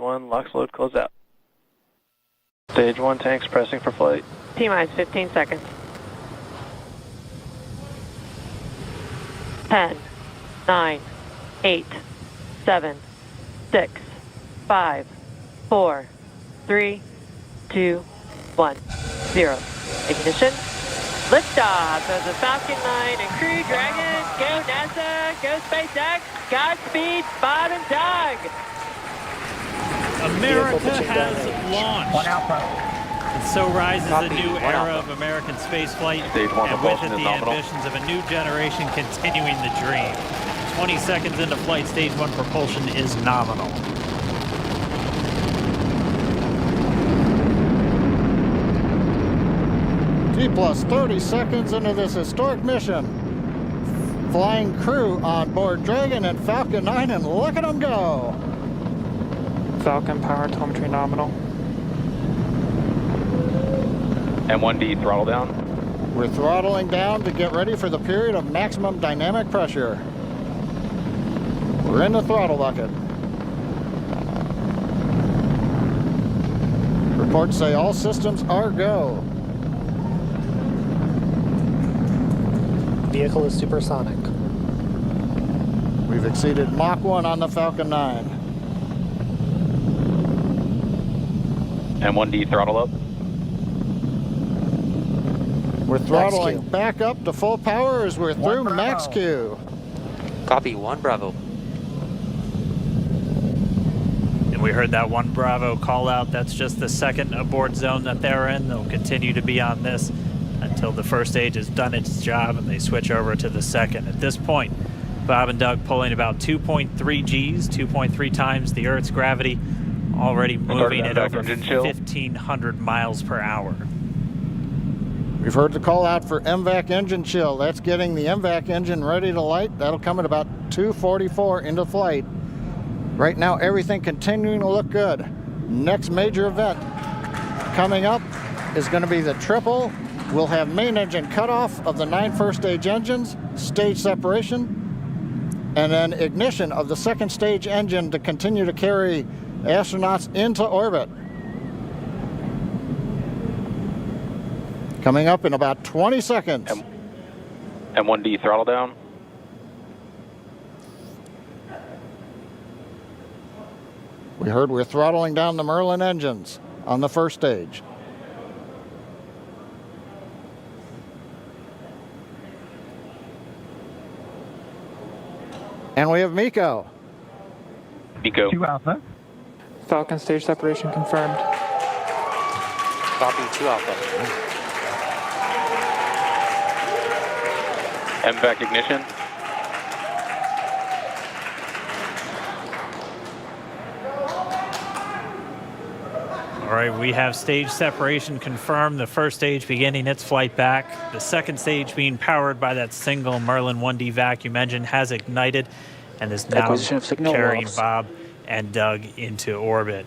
1, LOX load close out. Stage 1 tanks pressing for flight. T-minus 15 seconds. 10, 9, 8, 7, 6, 5, 4, 3, 2, 1, 0. Ignition. Liftoff of the Falcon 9 and Crew Dragon. Go NASA, go SpaceX. Godspeed, Bob and Doug. America has launched. One Alpha. And so rises a new era of American spaceflight, and with it the ambitions of a new generation continuing the dream. 20 seconds into flight, stage 1 propulsion is nominal. T plus 30 seconds into this historic mission. Flying crew on board Dragon and Falcon 9, and look at them go. Falcon power telemetry nominal. M1D throttle down. We're throttling down to get ready for the period of maximum dynamic pressure. We're in the throttle bucket. Reports say all systems are go. Vehicle is supersonic. We've exceeded Mach 1 on the Falcon 9. M1D throttle up. We're throttling back up to full power as we're through max Q. Copy, 1 Bravo. And we heard that 1 Bravo call out. That's just the second abort zone that they're in. They'll continue to be on this until the first stage has done its job and they switch over to the second. At this point, Bob and Doug pulling about 2.3 Gs, 2.3 times the Earth's gravity, already moving at over 1,500 miles per hour. We've heard the call out for MVAC engine chill. That's getting the MVAC engine ready to light. That'll come at about 2:44 into flight. Right now, everything continuing to look good. Next major event coming up is going to be the triple. We'll have main engine cutoff of the 9 first stage engines, stage separation, and then ignition of the second stage engine to continue to carry astronauts into orbit. Coming up in about 20 seconds. M1D throttle down. We heard we're throttling down the Merlin engines on the first stage. And we have MECO. MECO. 2 Alpha. Falcon stage separation confirmed. Copy, 2 Alpha. MVAC ignition. All right, we have stage separation confirmed. The first stage beginning its flight back. The second stage being powered by that single Merlin 1D vacuum engine has ignited and is now carrying Bob and Doug into orbit.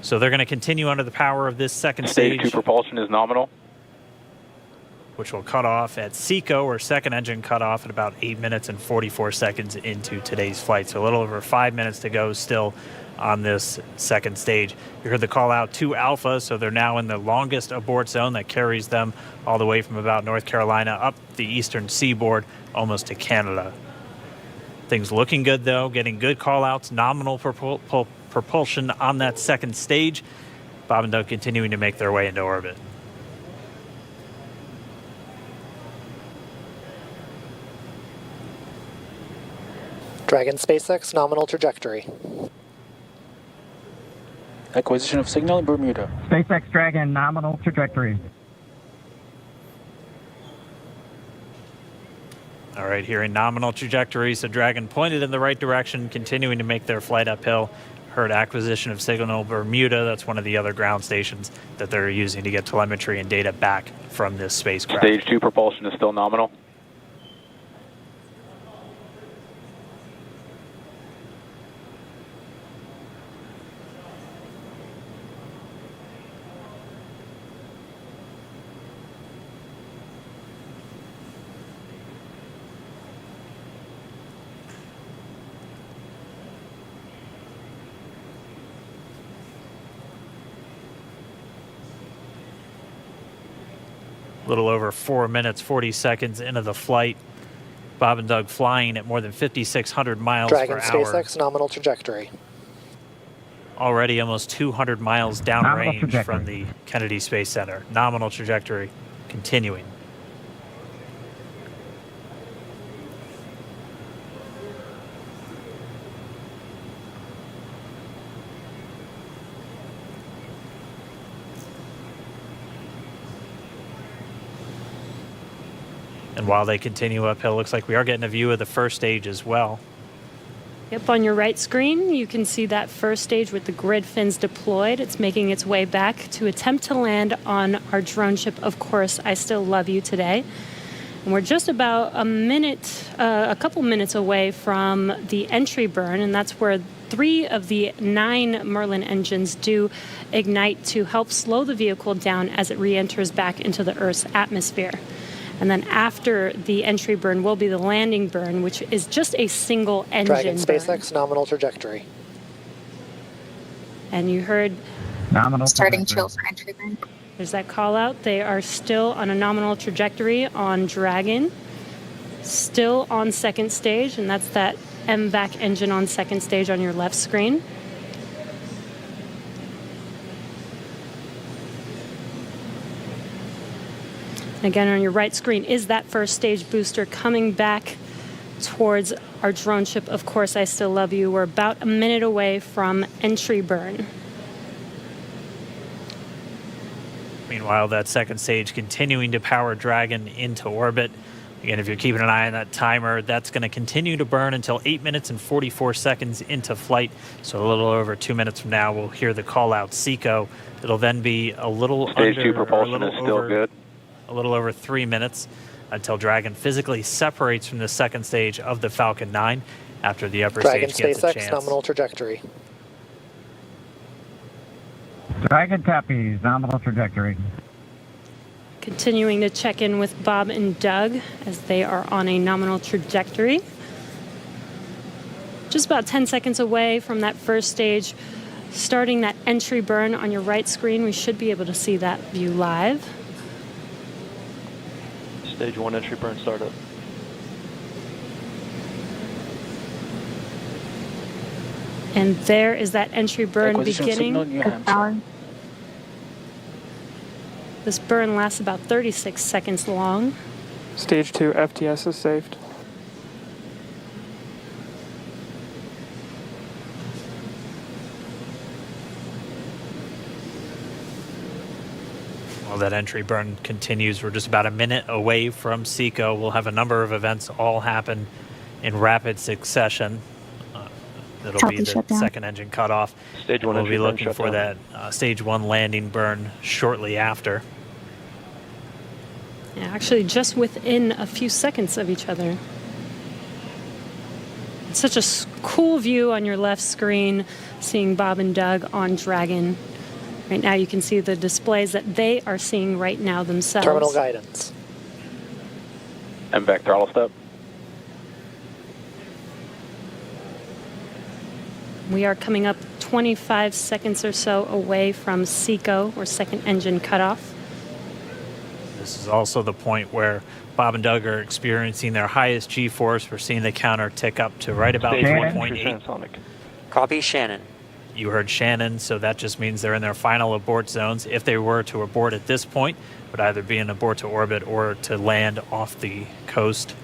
So they're going to continue under the power of this second stage. Stage 2 propulsion is nominal. Which will cut off at SECO, or second engine cutoff, at about 8 minutes and 44 seconds into today's flight. So a little over 5 minutes to go still on this second stage. You heard the call out 2 Alpha, so they're now in the longest abort zone that carries them all the way from about North Carolina up the eastern seaboard almost to Canada. Things looking good though, getting good call outs, nominal propulsion on that second stage. Bob and Doug continuing to make their way into orbit. Dragon SpaceX nominal trajectory. Acquisition of signal in Bermuda. SpaceX Dragon nominal trajectory. All right, here in nominal trajectory, so Dragon pointed in the right direction, continuing to make their flight uphill. Heard acquisition of signal Bermuda. That's one of the other ground stations that they're using to get telemetry and data back from this spacecraft. Stage 2 propulsion is still nominal. A little over 4 minutes, 40 seconds into the flight. Bob and Doug flying at more than 5,600 miles Dragon per hour. SpaceX nominal trajectory. Already almost 200 miles Nominal downrange trajectory. from the Kennedy Space Center. Nominal trajectory continuing. And while they continue uphill, looks like we are getting a view of the first stage as well. Yep, on your right screen, you can see that first stage with the grid fins deployed. It's making its way back to attempt to land on our drone ship, Of Course, I Still Love You today. And we're just about a couple minutes away from the entry burn, and that's where 3 of the 9 Merlin engines do ignite to help slow the vehicle down as it re-enters back into the Earth's atmosphere. And then after the entry burn will be the landing burn, which is just a single engine Dragon burn. SpaceX nominal trajectory. And you heard Nominal Starting trajectory. chill for entry burn. there's that call out. They are still on a nominal trajectory on Dragon, still on second stage, and that's that MVAC engine on second stage on your left screen. Again, on your right screen is that first stage booster coming back towards our drone ship, Of Course, I Still Love You. We're about a minute away from entry burn. Meanwhile, that second stage continuing to power Dragon into orbit. Again, if you're keeping an eye on that timer, that's going to continue to burn until 8 minutes and 44 seconds into flight. So a little over 2 minutes from now, we'll hear the call out SECO. It'll then be a little Stage under, 2 propulsion or a little is still over, good. A little over 3 minutes until Dragon physically separates from the second stage of the Falcon 9 after the upper Dragon stage gets a SpaceX chance. nominal trajectory. Dragon copies. Nominal trajectory. Continuing to check in with Bob and Doug as they are on a nominal trajectory. Just about 10 seconds away from that first stage, starting that entry burn on your right screen. We should be able to see that view live. Stage 1 entry burn startup. And there is that entry burn Acquisition of signal in beginning. New Hampshire. This burn lasts about 36 seconds long. Stage 2 FTS is saved. While that entry burn continues, we're just about a minute away from SECO. We'll have a number of events all happen in rapid succession. That'll Copy, be the shutdown. second engine cutoff. Stage 1 We'll entry be burn looking for shutdown. that stage 1 landing burn shortly after. Yeah, actually, just within a few seconds of each other. It's such a cool view on your left screen, seeing Bob and Doug on Dragon. Right now, you can see the displays that they are seeing right now themselves. Terminal guidance. MVAC throttle step. We are coming up 25 seconds or so away from SECO, or second engine cutoff. This is also the point where Bob and Doug are experiencing their highest G-force. We're seeing the counter tick up to right about Stage 1 Shannon. entry 1.8. transonic. Copy, Shannon. You heard Shannon, so that just means they're in their final abort zones. If they were to abort at this point, it would either be an abort to orbit or to land off the coast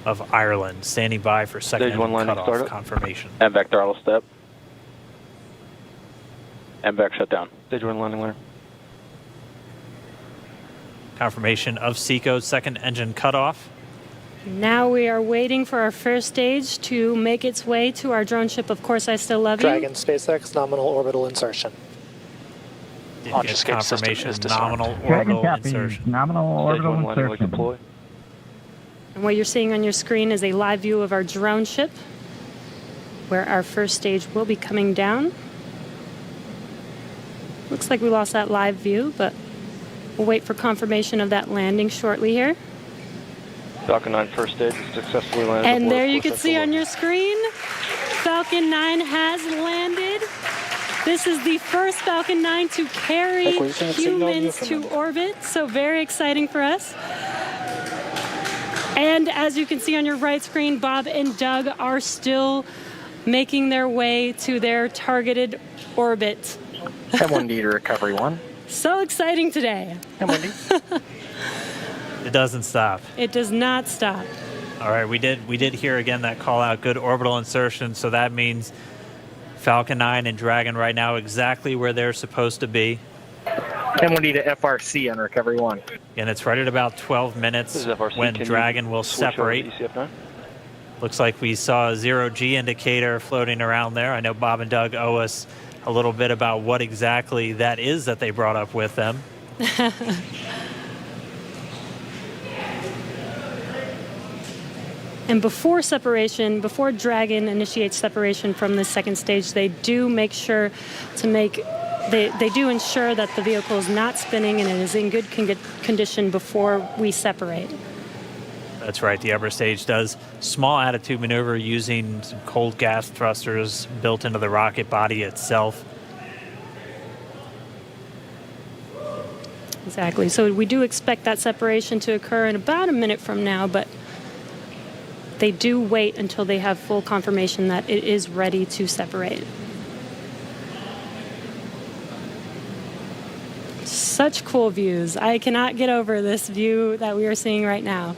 of Ireland. Standing by for second Stage 1 engine landing cutoff startup. confirmation. MVAC throttle step. MVAC shutdown. Stage 1 landing learn. Confirmation of SECO's second engine cutoff. Now we are waiting for our first stage to make its way to our drone ship, Of Course, I Still Love You. Dragon SpaceX nominal orbital insertion. Did Launch get escape system confirmation is disarmed. nominal Dragon orbital copies. insertion. Nominal Stage orbital 1 landing leg insertion. deploy. And what you're seeing on your screen is a live view of our drone ship, where our first stage will be coming down. Looks like we lost that live view, but we'll wait for confirmation of that landing shortly here. Falcon 9 first stage is successfully landed. And aboard there you Of Course can I see Still on Love your screen, Falcon 9 has landed This is the first Falcon 9 to carry Acquisition of signal humans to Newfoundland. orbit, so very exciting for us. And as you can see on your right screen, Bob and Doug are still making their way to their targeted orbit. M1D to recovery 1. So exciting today. M1D. It doesn't stop. It does not stop. All right, we did hear again that call out, good orbital insertion, so that means Falcon 9 and Dragon right now exactly where they're supposed to be. M1D to FRC on recovery 1. And it's right at about 12 minutes This is FRC. when Can you Dragon will switch over separate. to ECF9? Looks like we saw a 0G indicator floating around there. I know Bob and Doug owe us a little bit about what exactly that is that they brought up with them. And before separation, before Dragon initiates separation from the second stage, they do make sure to they do ensure that the vehicle is not spinning and it is in good condition before we separate. That's right. The upper stage does small attitude maneuver using some cold gas thrusters built into the rocket body itself. Exactly. So we do expect that separation to occur in about a minute from now, but they do wait until they have full confirmation that it is ready to separate. Such cool views. I cannot get over this view that we are seeing right now.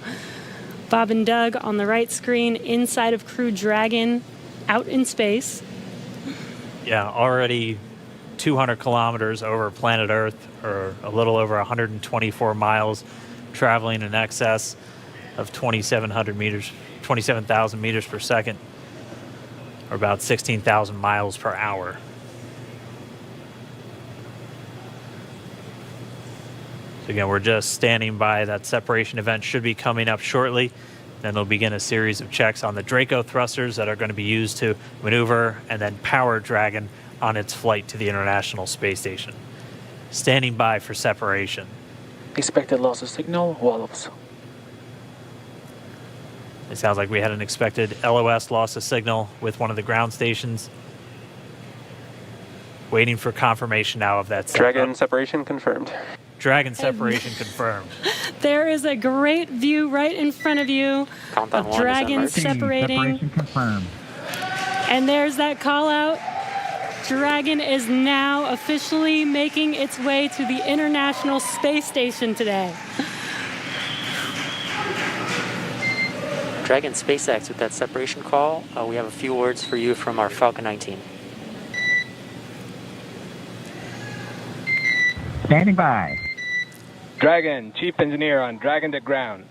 Bob and Doug on the right screen, inside of Crew Dragon, out in space. Yeah, already 200 kilometers over planet Earth, or a little over 124 miles, traveling in excess of 2,700 meters. 27,000 meters per second, or about 16,000 miles per hour. So again, we're just standing by. That separation event should be coming up shortly. Then they'll begin a series of checks on the Draco thrusters that are going to be used to maneuver and then power Dragon on its flight to the International Space Station. Standing by for separation. Expected loss of signal, Wallops. It sounds like we had an expected LOS loss of signal with one of the ground stations. Waiting for confirmation now of that Dragon separation confirmed. Dragon separation confirmed. There is a great view right in front of you Countdown of one, Dragon December. separating. Separation confirmed. And there's that call out. Dragon is now officially making its way to the International Space Station today. Dragon SpaceX with that separation call. We have a few words for you from our Falcon 9 team. Standing by. Dragon, Chief Engineer on Dragon to ground.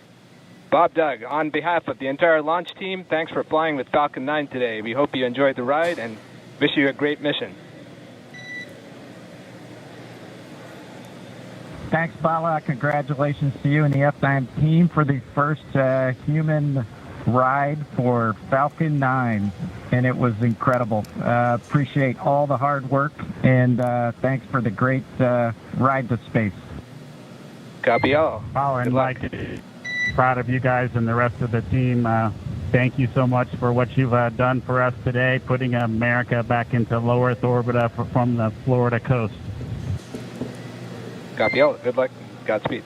Bob Doug, on behalf of the entire launch team, thanks for flying with Falcon 9 today. We hope you enjoyed the ride and wish you a great mission. Thanks, Bala. Congratulations to you and the F9 team for the first human ride for Falcon 9, and it was incredible. Appreciate all the hard work, and thanks for the great ride to space. Copy all. Oh, and Mike, proud of you guys and the rest of the team. Thank you so much for what you've done for us today, putting America back into low Earth orbit from the Florida coast. Copy all. Good luck. Godspeed.